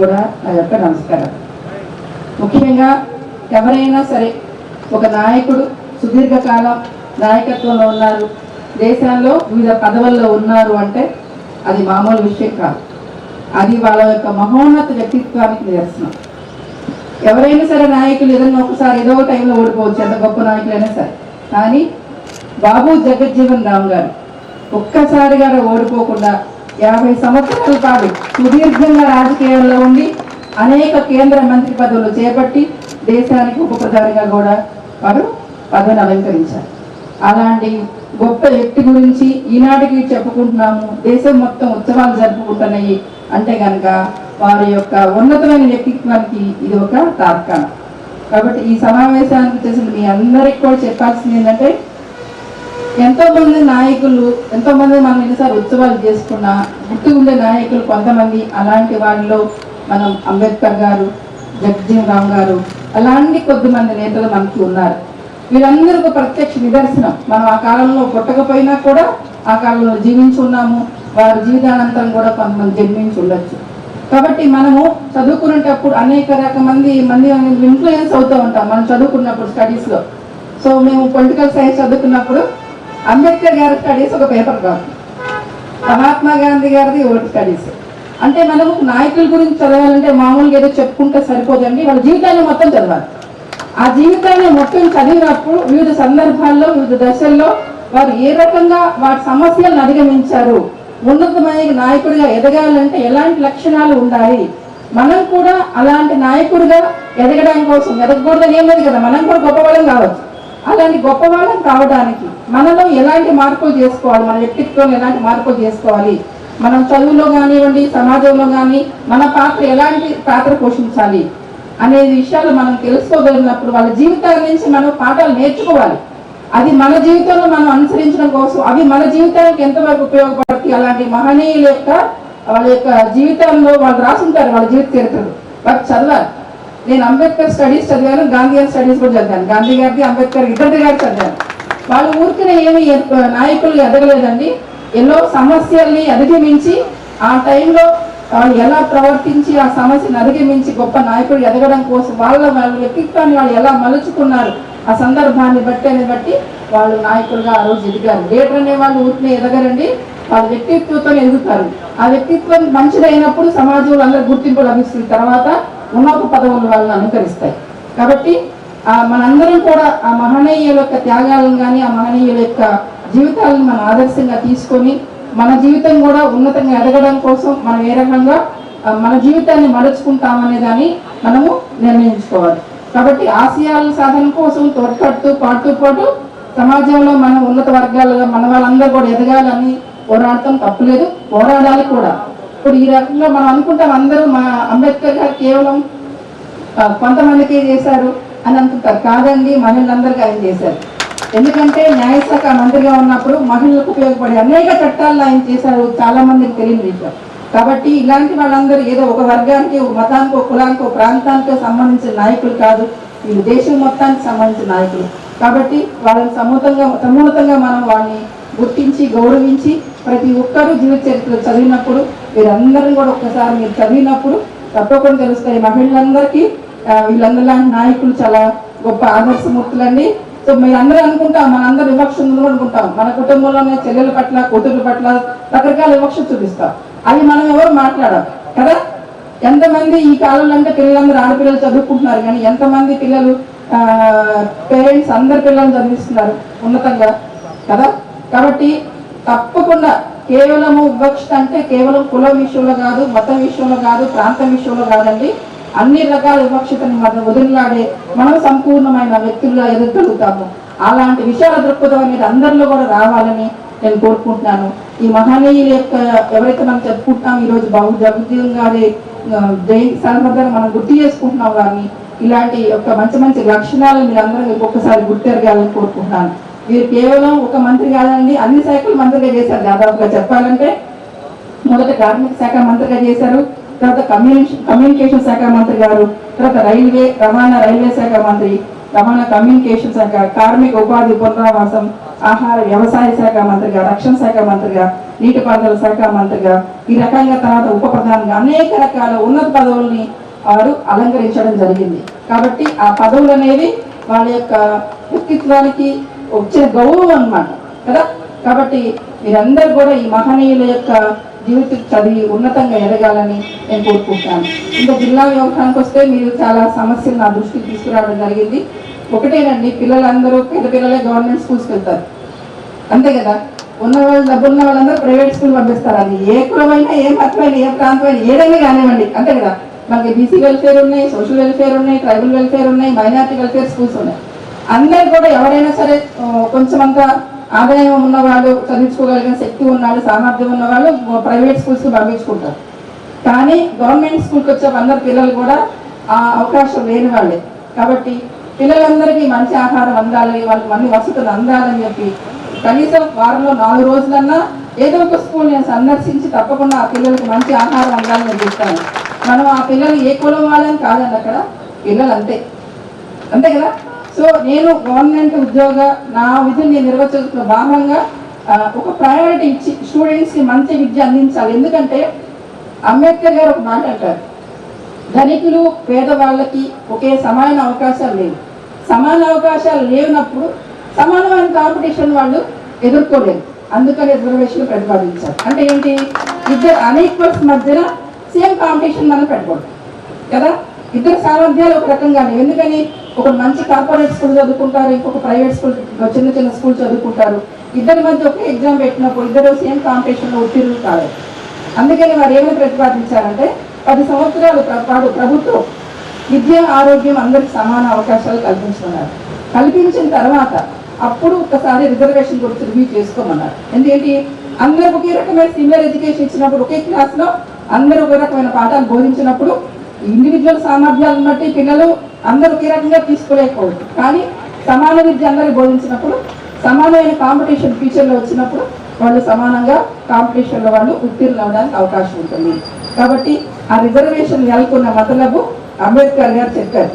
కూడా నా యొక్క నమస్కారం. ముఖ్యంగా ఎవరైనా సరే ఒక నాయకుడు సుదీర్ఘకాలం నాయకత్వంలో ఉన్నారు, దేశాల్లో వివిధ పదవుల్లో ఉన్నారు అంటే అది మామూలు విషయం కాదు. అది వాళ్ళ యొక్క మహోన్నత వ్యక్తిత్వానికి నిదర్శనం. ఎవరైనా సరే నాయకులు ఏదైనా ఒకసారి ఏదో టైంలో ఓడిపోవచ్చు, ఎంత గొప్ప నాయకులైనా సరే. కానీ బాబు జగజ్జీవన్ రామ్ గారు ఒక్కసారిగా ఓడిపోకుండా 50 సంవత్సరాల పాటు సుదీర్ఘంగా రాజకీయాల్లో ఉండి అనేక కేంద్ర మంత్రి పదవులు చేపట్టి దేశానికి ఉప ప్రధానిగా కూడా వారు పదవిని అలంకరించారు. అలాంటి గొప్ప వ్యక్తి గురించి ఈనాటికి చెప్పుకుంటున్నాము, దేశం మొత్తం ఉత్సవాలు జరుపుకుంటున్నాయి అంటే కనుక వారి యొక్క ఉన్నతమైన వ్యక్తిత్వానికి ఇది ఒక తార్కాణం. కాబట్టి ఈ సమావేశానికి చేసిన మీ అందరికి కూడా చెప్పాల్సింది ఏంటంటే, ఎంతో మంది నాయకులు, ఎంతో మంది మనం ఎన్నిసార్లు ఉత్సవాలు చేసుకున్నా గుర్తు ఉండే నాయకులు కొంతమంది, అలాంటి వాళ్ళలో మనం అంబేద్కర్ గారు, జగజ్జీవన్ రామ్ గారు, అలాంటి కొద్దిమంది నేతలు మనకి ఉన్నారు. వీళ్ళందరూ ఒక ప్రత్యక్ష నిదర్శనం. మనం ఆ కాలంలో పుట్టకపోయినా కూడా ఆ కాలంలో జీవించి ఉన్నాము, వారి జీవితానంతరం కూడా కొంతమంది జన్మించి ఉండొచ్చు. కాబట్టి మనము చదువుకునేటప్పుడు అనేక మంది ఇన్ఫ్లుయెన్స్ అవుతూ ఉంటాం మనం చదువుకున్నప్పుడు స్టడీస్లో. సో మేము పొలిటికల్ సైన్స్ చదువుకున్నప్పుడు అంబేద్కర్ గారి స్టడీస్ ఒక పేపర్ కాదు, మహాత్మా గాంధీ గారిది ఒకటి స్టడీస్. అంటే మనము నాయకుల గురించి చదవాలంటే మామూలుగా ఏదో చెప్పుకుంటే సరిపోదండి, వాళ్ళ జీవితాన్ని మొత్తం చదవాలి. ఆ జీవితాన్ని మొత్తం చదివినప్పుడు వివిధ సందర్భాల్లో వివిధ దశల్లో వారు ఏ రకంగా వారి సమస్యలను అధిగమించారు, ఉన్నతమైన నాయకుడిగా ఎదగాలంటే ఎలాంటి లక్షణాలు ఉండాలి, మనం కూడా అలాంటి నాయకుడిగా ఎదగడం కోసం ఎదగకూడదని ఏం లేదు కదా, మనం కూడా గొప్పవాళ్ళం కావచ్చు. అలాంటి గొప్పవాళ్ళం కావడానికి మనలో ఎలాంటి మార్పులు చేసుకోవాలి, మన వ్యక్తిత్వంలో ఎలాంటి మార్పులు చేసుకోవాలి, మనం చదువులో కానివ్వండి, సమాజంలో కానీ మన పాత్ర ఎలాంటి పాత్ర పోషించాలి అనే విషయాలు మనం తెలుసుకోగలిగినప్పుడు వాళ్ళ జీవితాల నుంచి మనం పాఠాలు నేర్చుకోవాలి. అది మన జీవితంలో మనం అనుసరించడం కోసం అవి మన జీవితానికి ఎంతవరకు ఉపయోగపడతాయి. అలాంటి మహనీయుల యొక్క వాళ్ళ యొక్క జీవితంలో వాళ్ళు రాసుంటారు, వాళ్ళ జీవిత చరిత్రలు వాటి చదవాలి. నేను అంబేద్కర్ స్టడీస్ చదివాను, గాంధీయన్ స్టడీస్ కూడా చదివాను. గాంధీ గారిది అంబేద్కర్ ఇద్దరిది గారు చదివాను. వాళ్ళు ఊరికనే ఏమి నాయకులు ఎదగలేదండి, ఎన్నో సమస్యల్ని అధిగమించి ఆ టైంలో వాళ్ళు ఎలా ప్రవర్తించి ఆ సమస్యను అధిగమించి గొప్ప నాయకుడు ఎదగడం కోసం వాళ్ళ వ్యక్తిత్వాన్ని వాళ్ళు ఎలా మలుచుకున్నారు, ఆ సందర్భాన్ని బట్టి వాళ్ళు నాయకులుగా ఆ రోజు ఎదిగారు. లీడర్ అనే వాళ్ళు ఊరికనే ఎదగరండి, వాళ్ళ వ్యక్తిత్వంతో ఎదుగుతారు. ఆ వ్యక్తిత్వం మంచిదైనప్పుడు సమాజంలో అందరూ గుర్తింపు లభిస్తుంది, తర్వాత ఉన్నత పదవులు వాళ్ళని అనుకరిస్తాయి. కాబట్టి మనందరం కూడా ఆ మహనీయుల యొక్క త్యాగాలను కానీ ఆ మహనీయుల యొక్క జీవితాలను మనం ఆదర్శంగా తీసుకొని మన జీవితం కూడా ఉన్నతంగా ఎదగడం కోసం మనం ఏ రకంగా మన జీవితాన్ని మలుచుకుంటామనే దాన్ని మనము నిర్ణయించుకోవాలి. కాబట్టి ఆశయాల సాధన కోసం పాటు సమాజంలో మనం ఉన్నత వర్గాలుగా మన వాళ్ళందరూ కూడా ఎదగాలని పోరాడటం తప్పులేదు, పోరాడాలి కూడా. ఇప్పుడు ఈ రకంగా మనం అనుకుంటాం అందరూ మా అంబేద్కర్ గారు కేవలం కొంతమందికి చేశారు అని అనుకుంటారు. కాదండి, మహిళలందరికీ ఆయన చేశారు. ఎందుకంటే న్యాయశాఖ మంత్రిగా ఉన్నప్పుడు మహిళలకు ఉపయోగపడే అనేక చట్టాలను ఆయన చేశారు, చాలా మందికి తెలియని విషయం. కాబట్టి ఇలాంటి వాళ్ళందరూ ఏదో ఒక వర్గానికి, ఒక మతానికో, కులానికో, ప్రాంతానికో సంబంధించిన నాయకులు కాదు, వీళ్ళు దేశం మొత్తానికి సంబంధించిన నాయకులు. కాబట్టి వాళ్ళని సమూలంగా మనం వాళ్ళని గుర్తించి గౌరవించి ప్రతి ఒక్కరూ జీవిత చరిత్ర చదివినప్పుడు వీరందరూ కూడా ఒక్కసారి మీరు చదివినప్పుడు తప్పకుండా తెలుస్తాయి. మహిళలందరికీ వీళ్ళందరూ లాంటి నాయకులు చాలా గొప్ప ఆదర్శమూర్తులండి. సో మీరు అందరూ అనుకుంటాం, మనందరూ వివక్ష అనుకుంటాం, మన కుటుంబంలోనే చెల్లెల పట్ల, కూతుర్ల పట్ల రకరకాల వివక్ష చూపిస్తాం. అవి మనం ఎవరు మాట్లాడాలి కదా. ఎంతమంది ఈ కాలంలో అంటే పిల్లలందరూ ఆడపిల్లలు చదువుకుంటున్నారు, కానీ ఎంతమంది పిల్లలు పేరెంట్స్ అందరి పిల్లలను చదివిస్తున్నారు ఉన్నతంగా కదా. కాబట్టి తప్పకుండా కేవలము వివక్ష అంటే కేవలం కుల విషయంలో కాదు, మతం విషయంలో కాదు, ప్రాంతం విషయంలో కాదండి. అన్ని రకాల వివక్షతని మనం వదిలిలాడే మనం సంపూర్ణమైన వ్యక్తులుగా ఎదగలుగుతాము. అలాంటి విషయాల దృక్పథం అనేది అందరిలో కూడా రావాలని నేను కోరుకుంటున్నాను. ఈ మహనీయుల యొక్క ఎవరైతే మనం చెప్పుకుంటున్నాం ఈరోజు బాబు జగజ్జీవన్ గారి జయంతి సందర్భంగా మనం గుర్తు చేసుకుంటున్నాం వారిని. ఇలాంటి యొక్క మంచి లక్షణాలను మీరు అందరూ ఒక్కసారి గుర్తెరగాలని కోరుకుంటున్నాను. వీరు కేవలం ఒక మంత్రి కాదండి, అన్ని శాఖలు మంత్రిగా చేశారు. దాదాపుగా చెప్పాలంటే మొదట కార్మిక శాఖ మంత్రిగా చేశారు, తర్వాత కమ్యూనికేషన్ శాఖ మంత్రి గారు, తర్వాత రవాణా రైల్వే శాఖ మంత్రి, రవాణా కమ్యూనికేషన్ శాఖ, కార్మిక ఉపాధి పునరావాసం, ఆహార వ్యవసాయ శాఖ మంత్రిగా, రక్షణ శాఖ మంత్రిగా, నీటిపారుదల శాఖ మంత్రిగా, ఈ రకంగా తర్వాత ఉప ప్రధానిగా అనేక రకాల ఉన్నత పదవుల్ని వారు అలంకరించడం జరిగింది. కాబట్టి ఆ పదవులు అనేవి వాళ్ళ యొక్క వ్యక్తిత్వానికి వచ్చిన గౌరవం అన్నమాట కదా. కాబట్టి మీరందరూ కూడా ఈ మహనీయుల యొక్క జీవితం చదివి ఉన్నతంగా ఎదగాలని నేను కోరుకుంటున్నాను. ఇంకా జిల్లా వ్యవహారానికి వస్తే మీరు చాలా సమస్యలు నా దృష్టికి తీసుకురావడం జరిగింది. ఒకటేనండి, పిల్లలందరూ పేద పిల్లలే గవర్నమెంట్ స్కూల్స్కి వెళ్తారు, అంతే కదా. ఉన్న వాళ్ళు డబ్బున్న వాళ్ళందరూ ప్రైవేట్ స్కూల్ పంపిస్తారు. అది ఏ కులమైనా, ఏ మతమైనా, ఏ ప్రాంతమైనా, ఏదైనా కానివ్వండి, అంతే కదా. మనకి బీసీ వెల్ఫేర్ ఉన్నాయి, సోషల్ వెల్ఫేర్ ఉన్నాయి, ట్రైబల్ వెల్ఫేర్ ఉన్నాయి, మైనారిటీ వెల్ఫేర్ స్కూల్స్ ఉన్నాయి. అందరు కూడా ఎవరైనా సరే కొంచెం అంత ఆదాయం ఉన్నవాళ్ళు, చదివించుకోగలిగిన శక్తి ఉన్నవాళ్ళు, సామర్థ్యం ఉన్నవాళ్ళు ప్రైవేట్ స్కూల్స్కి పంపించుకుంటారు. కానీ గవర్నమెంట్ స్కూల్కి వచ్చే అందరు పిల్లలు కూడా ఆ అవకాశం లేని వాళ్ళే. కాబట్టి పిల్లలందరికీ మంచి ఆహారం అందాలని, వాళ్ళకి అన్ని వసతులు అందాలని చెప్పి కనీసం వారంలో 4 రోజులన్నా ఏదో ఒక స్కూల్ నేను సందర్శించి తప్పకుండా ఆ పిల్లలకి మంచి ఆహారం అందాలని నేను చెప్తాను. మనం ఆ పిల్లలు ఏ కులం వాళ్ళని కాదండి, అక్కడ పిల్లలు అంతే, అంతే కదా. సో నేను గవర్నమెంట్ ఉద్యోగ నా విధులు నేను నిర్వహించిన భాగంగా ఒక ప్రయారిటీ ఇచ్చి స్టూడెంట్స్కి మంచి విద్య అందించాలి. ఎందుకంటే అంబేద్కర్ గారు ఒక మాట అంటారు, ధనికులు పేదవాళ్ళకి ఒకే సమాన అవకాశాలు లేవు. సమాన అవకాశాలు లేనప్పుడు సమానమైన కాంపిటీషన్ వాళ్ళు ఎదుర్కోలేరు. అందుకని రిజర్వేషన్ ప్రతిపాదించారు. అంటే ఏంటి, ఇద్దరు అన్ఈక్వల్స్ మధ్యన సేమ్ కాంపిటీషన్ మనం పెట్టకూడదు కదా. ఇద్దరు సామర్థ్యాలు ఒక రకంగా లేవు. ఎందుకని ఒక మంచి కార్పొరేట్ స్కూల్ చదువుకుంటారు, ఇంకొక ప్రైవేట్ స్కూల్ చిన్న చిన్న స్కూల్ చదువుకుంటారు. ఇద్దరి మధ్య ఒకే ఎగ్జామ్ పెట్టినప్పుడు ఇద్దరు సేమ్ కాంపిటీషన్లో ఉత్తీర్ణులు కాదు. అందుకని వారు ఏమైనా ప్రతిపాదించారంటే 10 సంవత్సరాలు పాటు ప్రభుత్వం విద్య, ఆరోగ్యం అందరికి సమాన అవకాశాలు కల్పించుకున్నారు. కల్పించిన తర్వాత అప్పుడు ఒకసారి రిజర్వేషన్ గురించి రివ్యూ చేసుకోమన్నారు. ఎందుకంటే అందరూ ఒకే రకమైన సిమిలర్ ఎడ్యుకేషన్ ఇచ్చినప్పుడు, ఒకే క్లాస్లో అందరూ ఒకే రకమైన పాఠాలు బోధించినప్పుడు ఇండివిజువల్ సామర్థ్యాలను బట్టి పిల్లలు అందరూ ఒకే రకంగా తీసుకోలేకపోవచ్చు. కానీ సమాన విద్య అందరికి బోధించినప్పుడు, సమానమైన కాంపిటీషన్ ఫ్యూచర్లో వచ్చినప్పుడు వాళ్ళు సమానంగా కాంపిటీషన్లో వాళ్ళు ఉత్తీర్ణులు అవడానికి అవకాశం ఉంటుంది. కాబట్టి ఆ రిజర్వేషన్ నెలకొన్న మతలబు అంబేద్కర్ గారు చెప్పారు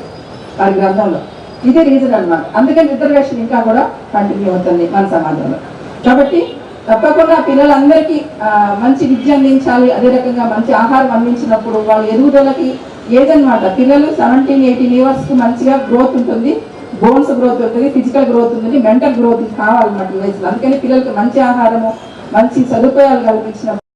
వారి గ్రంథంలో. ఇదే రీజన్ అన్నమాట. అందుకని రిజర్వేషన్ ఇంకా కూడా కంటిన్యూ అవుతుంది మన సమాజంలో. కాబట్టి తప్పకుండా పిల్లలందరికీ మంచి విద్య అందించాలి. అదే రకంగా మంచి ఆహారం అందించినప్పుడు వాళ్ళ ఎదుగుదలకి ఏదన్నమాట, పిల్లలు 17-18 ఇయర్స్కి మంచిగా గ్రోత్ ఉంటుంది, బోన్స్ గ్రోత్ ఉంటుంది, ఫిజికల్ గ్రోత్ ఉంటుంది, మెంటల్ గ్రోత్ కావాలన్నమాట ఈ వయసులో. అందుకని పిల్లలకి మంచి ఆహారము, మంచి సదుపాయాలు కల్పించిన